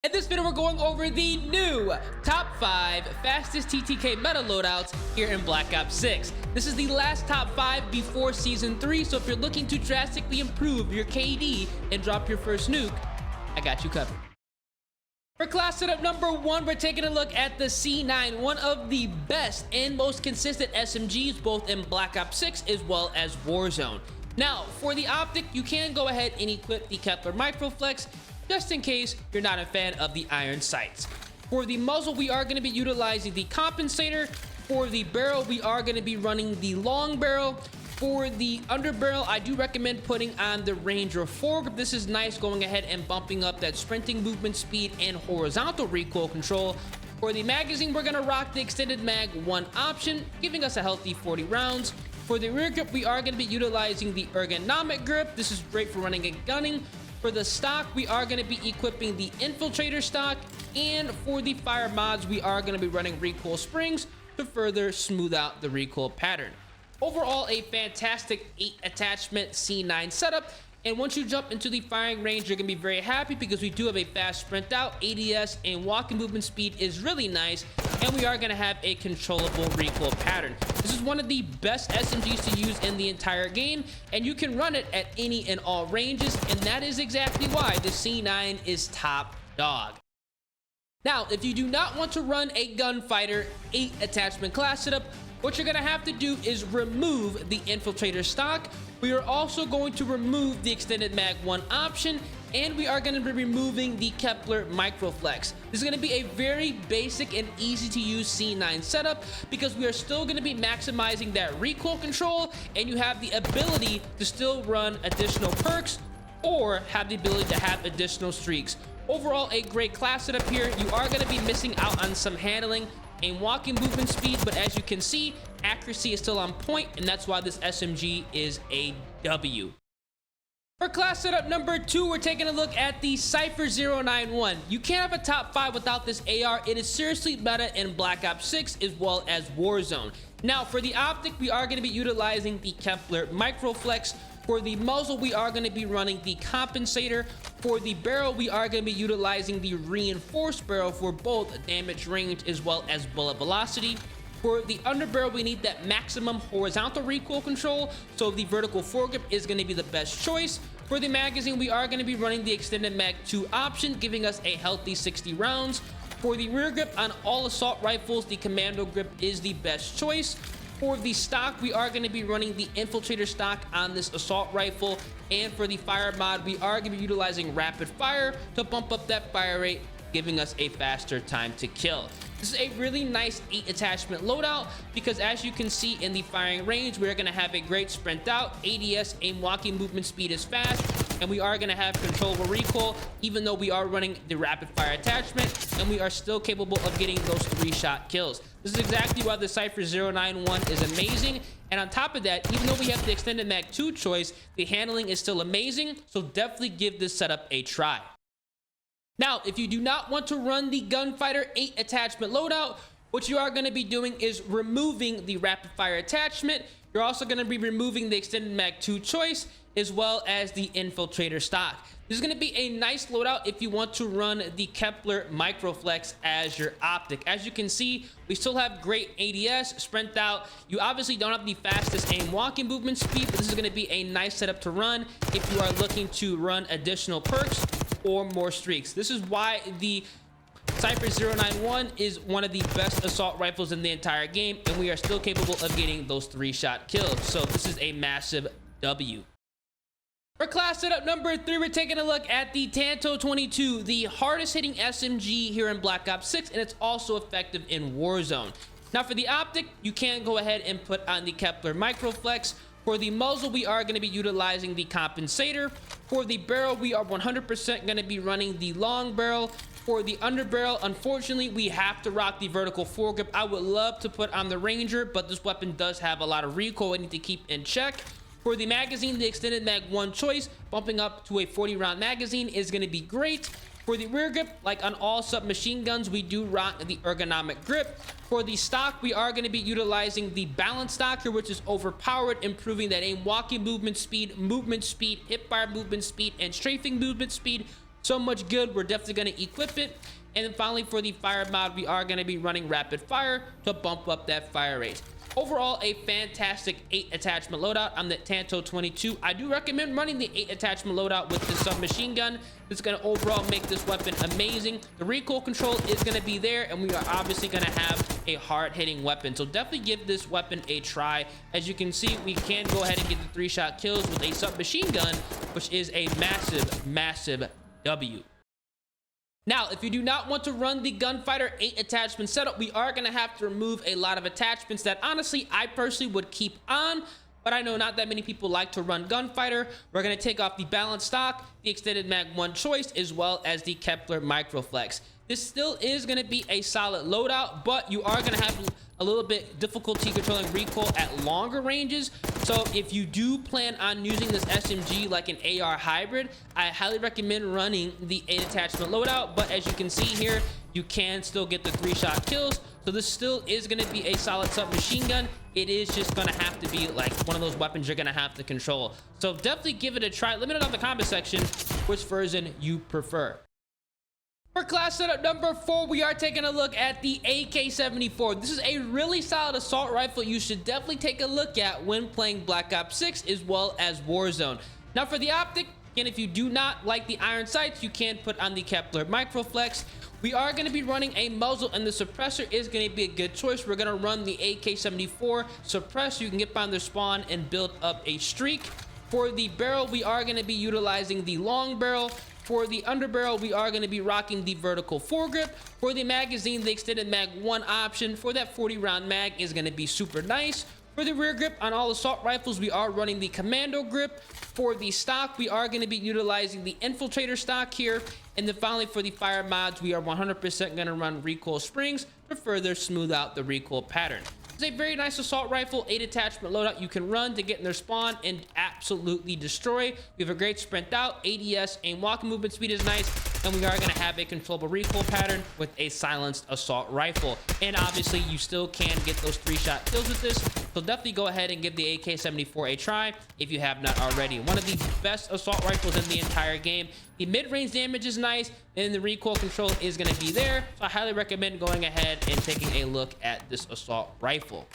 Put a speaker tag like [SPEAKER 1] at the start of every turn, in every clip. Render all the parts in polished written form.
[SPEAKER 1] In this video, we're going over the new top 5 fastest TTK meta loadouts here in Black Ops 6. This is the last top 5 before Season 3, so if you're looking to drastically improve your KD and drop your first nuke, I got you covered. For class setup number 1, we're taking a look at the C9, one of the best and most consistent SMGs both in Black Ops 6 as well as Warzone. Now, for the optic, you can go ahead and equip the Kepler Microflex, just in case you're not a fan of the iron sights. For the muzzle, we are going to be utilizing the compensator. For the barrel, we are going to be running the long barrel. For the underbarrel, I do recommend putting on the Ranger foregrip. This is nice, going ahead and bumping up that sprinting movement speed and horizontal recoil control. For the magazine, we're going to rock the extended mag 1 option, giving us a healthy 40 rounds. For the rear grip, we are going to be utilizing the ergonomic grip. This is great for running and gunning. For the stock, we are going to be equipping the infiltrator stock, and for the fire mods, we are going to be running recoil springs to further smooth out the recoil pattern. Overall, a fantastic 8 attachment C9 setup, and once you jump into the firing range, you're going to be very happy because we do have a fast sprint out, ADS, and walking movement speed is really nice, and we are going to have a controllable recoil pattern. This is one of the best SMGs to use in the entire game, and you can run it at any and all ranges, and that is exactly why the C9 is top dog. Now, if you do not want to run a gunfighter 8 attachment class setup, what you're going to have to do is remove the infiltrator stock. We are also going to remove the extended mag 1 option, and we are going to be removing the Kepler Microflex. This is going to be a very basic and easy to use C9 setup because we are still going to be maximizing that recoil control, and you have the ability to still run additional perks or have the ability to have additional streaks. Overall, a great class setup here. You are going to be missing out on some handling and walking movement speed, but as you can see, accuracy is still on point, and that's why this SMG is a W. For class setup number 2, we're taking a look at the CYPHER 091. You can't have a top 5 without this AR. It is seriously meta in Black Ops 6 as well as Warzone. Now, for the optic, we are going to be utilizing the Kepler Microflex. For the muzzle, we are going to be running the compensator. For the barrel, we are going to be utilizing the reinforced barrel for both damage range as well as bullet velocity. For the underbarrel, we need that maximum horizontal recoil control, so the vertical foregrip is going to be the best choice. For the magazine, we are going to be running the extended mag 2 option, giving us a healthy 60 rounds. For the rear grip on all assault rifles, the commando grip is the best choice. For the stock, we are going to be running the infiltrator stock on this assault rifle, and for the fire mod, we are going to be utilizing rapid fire to bump up that fire rate, giving us a faster time to kill. This is a really nice 8 attachment loadout because as you can see in the firing range, we're going to have a great sprint out, ADS, aim walking movement speed is fast, and we are going to have controllable recoil even though we are running the rapid fire attachment, and we are still capable of getting those 3-shot kills. This is exactly why the CYPHER 091 is amazing, and on top of that, even though we have the extended mag 2 choice, the handling is still amazing, so definitely give this setup a try. Now, if you do not want to run the Gunfighter 8 attachment loadout, what you are going to be doing is removing the rapid fire attachment. You're also going to be removing the extended mag 2 choice as well as the infiltrator stock. This is going to be a nice loadout if you want to run the Kepler Microflex as your optic. As you can see, we still have great ADS, sprint out. You obviously don't have the fastest aim walking movement speed, but this is going to be a nice setup to run if you are looking to run additional perks or more streaks. This is why the CYPHER 091 is one of the best assault rifles in the entire game, and we are still capable of getting those 3-shot kills. So this is a massive W. For class setup number 3, we're taking a look at the Tanto 22, the hardest hitting SMG here in Black Ops 6, and it's also effective in Warzone. Now for the optic, you can go ahead and put on the Kepler Microflex. For the muzzle, we are going to be utilizing the compensator. For the barrel, we are 100% going to be running the long barrel. For the underbarrel, unfortunately, we have to rock the vertical foregrip. I would love to put on the Ranger, but this weapon does have a lot of recoil I need to keep in check. For the magazine, the extended mag 1 choice, bumping up to a 40-round magazine is going to be great. For the rear grip, like on all submachine guns, we do rock the ergonomic grip. For the stock, we are going to be utilizing the balance stock here, which is overpowered, improving that aim walking movement speed, hip fire movement speed, and strafing movement speed So much good, we're definitely going to equip it. And then finally, for the fire mod, we are going to be running rapid fire to bump up that fire rate. Overall, a fantastic 8 attachment loadout on the Tanto 22. I do recommend running the 8 attachment loadout with the submachine gun. It's going to overall make this weapon amazing. The recoil control is going to be there, and we are obviously going to have a hard-hitting weapon. So definitely give this weapon a try. As you can see, we can go ahead and get the 3-shot kills with a submachine gun, which is a massive, massive W. Now, if you do not want to run the Gunfighter 8 attachment setup, we are going to have to remove a lot of attachments that honestly I personally would keep on, but I know not that many people like to run Gunfighter. We're going to take off the balanced stock, the extended mag 1 choice, as well as the Kepler Microflex. This still is going to be a solid loadout, but you are going to have a little bit difficulty controlling recoil at longer ranges. So if you do plan on using this SMG like an AR hybrid, I highly recommend running the 8 attachment loadout. But as you can see here, you can still get the 3-shot kills. So this still is going to be a solid submachine gun. It is just going to have to be like one of those weapons you're going to have to control. So definitely give it a try. Let me know down in the comment section which version you prefer. For class setup number 4, we are taking a look at the AK-74. This is a really solid assault rifle you should definitely take a look at when playing Black Ops 6 as well as Warzone. Now for the optic, again, if you do not like the iron sights, you can put on the Kepler Microflex. We are going to be running a muzzle, and the suppressor is going to be a good choice. We're going to run the AK-74 suppressor. You can get behind the spawn and build up a streak. For the barrel, we are going to be utilizing the long barrel. For the underbarrel, we are going to be rocking the vertical foregrip. For the magazine, the extended mag 1 option for that 40-round mag is going to be super nice. For the rear grip on all assault rifles, we are running the commando grip. For the stock, we are going to be utilizing the infiltrator stock here. And then finally, for the fire mods, we are 100% going to run recoil springs to further smooth out the recoil pattern. It's a very nice assault rifle, 8 attachment loadout you can run to get in their spawn and absolutely destroy. We have a great sprint out, ADS, aim walking movement speed is nice, and we are going to have a controllable recoil pattern with a silenced assault rifle. And obviously, you still can get those 3-shot kills with this, so definitely go ahead and give the AK-74 a try if you have not already. One of the best assault rifles in the entire game. The mid-range damage is nice, and the recoil control is going to be there. So I highly recommend going ahead and taking a look at this assault rifle.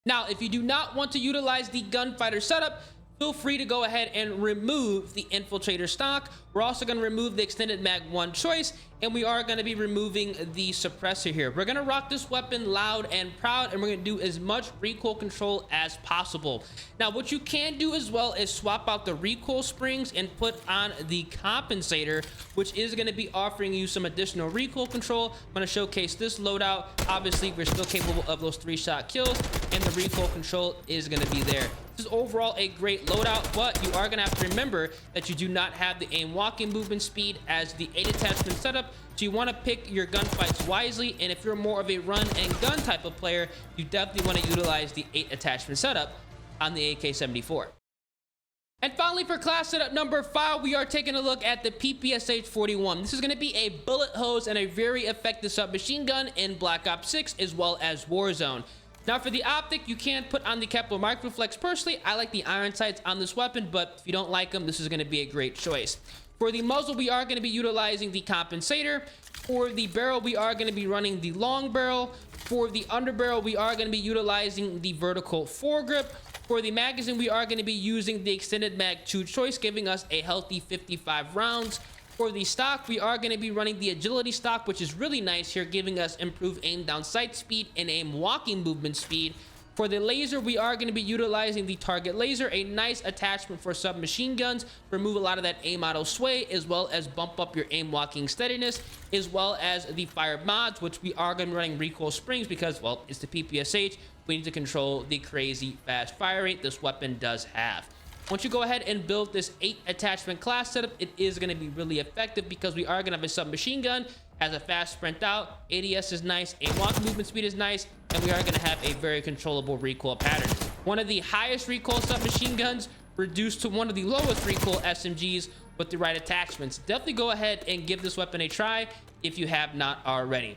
[SPEAKER 1] Now, if you do not want to utilize the Gunfighter setup, feel free to go ahead and remove the infiltrator stock. We're also going to remove the extended mag 1 choice, and we are going to be removing the suppressor here. We're going to rock this weapon loud and proud, and we're going to do as much recoil control as possible. Now, what you can do as well is swap out the recoil springs and put on the compensator, which is going to be offering you some additional recoil control. I'm going to showcase this loadout. Obviously, we're still capable of those 3-shot kills, and the recoil control is going to be there. This is overall a great loadout, but you are going to have to remember that you do not have the aim walking movement speed as the 8 attachment setup, so you want to pick your gunfights wisely. And if you're more of a run and gun type of player, you definitely want to utilize the 8 attachment setup on the AK-74. And finally, for class setup number 5, we are taking a look at the PPSH-41. This is going to be a bullet hose and a very effective submachine gun in Black Ops 6 as well as Warzone. Now for the optic, you can put on the Kepler Microflex. Personally, I like the iron sights on this weapon, but if you don't like them, this is going to be a great choice. For the muzzle, we are going to be utilizing the compensator. For the barrel, we are going to be running the long barrel. For the underbarrel, we are going to be utilizing the vertical foregrip. For the magazine, we are going to be using the extended mag 2 choice, giving us a healthy 55 rounds. For the stock, we are going to be running the agility stock, which is really nice here, giving us improved aim down sight speed and aim walking movement speed. For the laser, we are going to be utilizing the target laser, a nice attachment for submachine guns, remove a lot of that aim auto sway, as well as bump up your aim walking steadiness, as well as the fire mods, which we are going to be running recoil springs because, well, it's the PPSH. We need to control the crazy fast fire rate this weapon does have. Once you go ahead and build this 8 attachment class setup, it is going to be really effective because we are going to have a submachine gun, has a fast sprint out, ADS is nice, aim walk movement speed is nice, and we are going to have a very controllable recoil pattern. One of the highest recoil submachine guns reduced to one of the lowest recoil SMGs with the right attachments. Definitely go ahead and give this weapon a try if you have not already.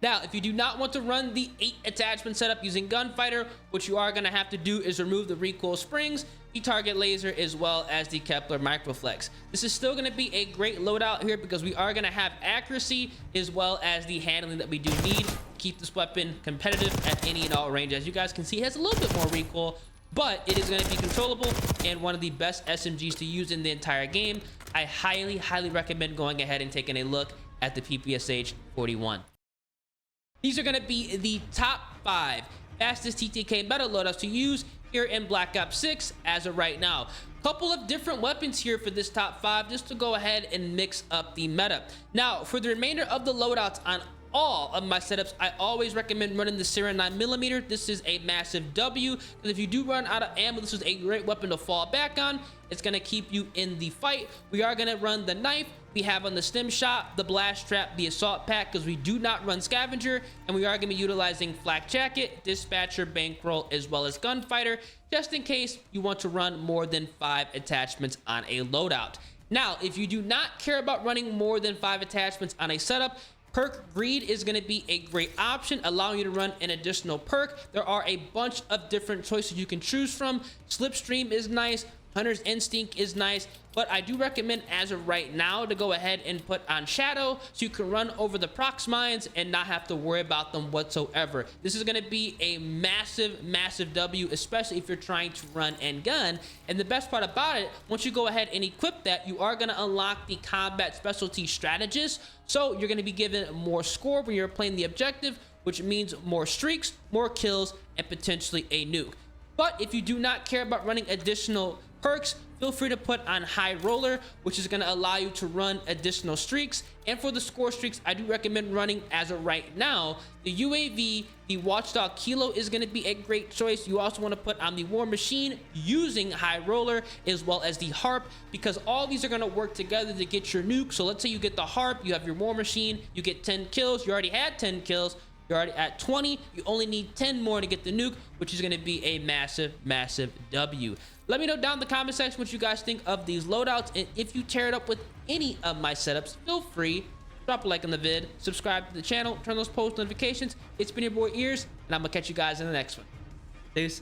[SPEAKER 1] Now, if you do not want to run the 8 attachment setup using Gunfighter, what you are going to have to do is remove the recoil springs, the target laser, as well as the Kepler microflex. This is still going to be a great loadout here because we are going to have accuracy as well as the handling that we do need to keep this weapon competitive at any and all range. As you guys can see, it has a little bit more recoil, but it is going to be controllable and one of the best SMGs to use in the entire game. I highly recommend going ahead and taking a look at the PPSH 41. These are going to be the top 5 fastest TTK meta loadouts to use here in Black Ops 6 as of right now. Couple of different weapons here for this top 5 just to go ahead and mix up the meta. Now, for the remainder of the loadouts on all of my setups, I always recommend running the Sierra 9mm. This is a massive W because if you do run out of ammo, this is a great weapon to fall back on. It's going to keep you in the fight. We are going to run the knife. We have on the stim shot, the blast trap, the assault pack because we do not run scavenger, and we are going to be utilizing flak jacket, dispatcher, bankroll, as well as gunfighter, just in case you want to run more than 5 attachments on a loadout. Now, if you do not care about running more than 5 attachments on a setup, Perk Greed is going to be a great option, allowing you to run an additional perk. There are a bunch of different choices you can choose from. Slipstream is nice. Hunter's Instinct is nice, but I do recommend as of right now to go ahead and put on Shadow so you can run over the prox mines and not have to worry about them whatsoever. This is going to be a massive W, especially if you're trying to run and gun. And the best part about it, once you go ahead and equip that, you are going to unlock the combat specialty strategist. So you're going to be given more score when you're playing the objective, which means more streaks, more kills, and potentially a nuke. But if you do not care about running additional perks, feel free to put on High Roller, which is going to allow you to run additional streaks. And for the score streaks, I do recommend running, as of right now, the UAV. The Watchdog Kilo is going to be a great choice. You also want to put on the War Machine using High Roller, as well as the Harp, because all these are going to work together to get your nuke. So let's say you get the Harp, you have your War Machine, you get 10 kills, you already had 10 kills, you're already at 20, you only need 10 more to get the nuke, which is going to be a massive W. Let me know down in the comment section what you guys think of these loadouts, and if you tear it up with any of my setups, feel free, drop a like on the vid, subscribe to the channel, turn those post notifications. It's been your boy Ears, and I'm gonna catch you guys in the next one. Peace.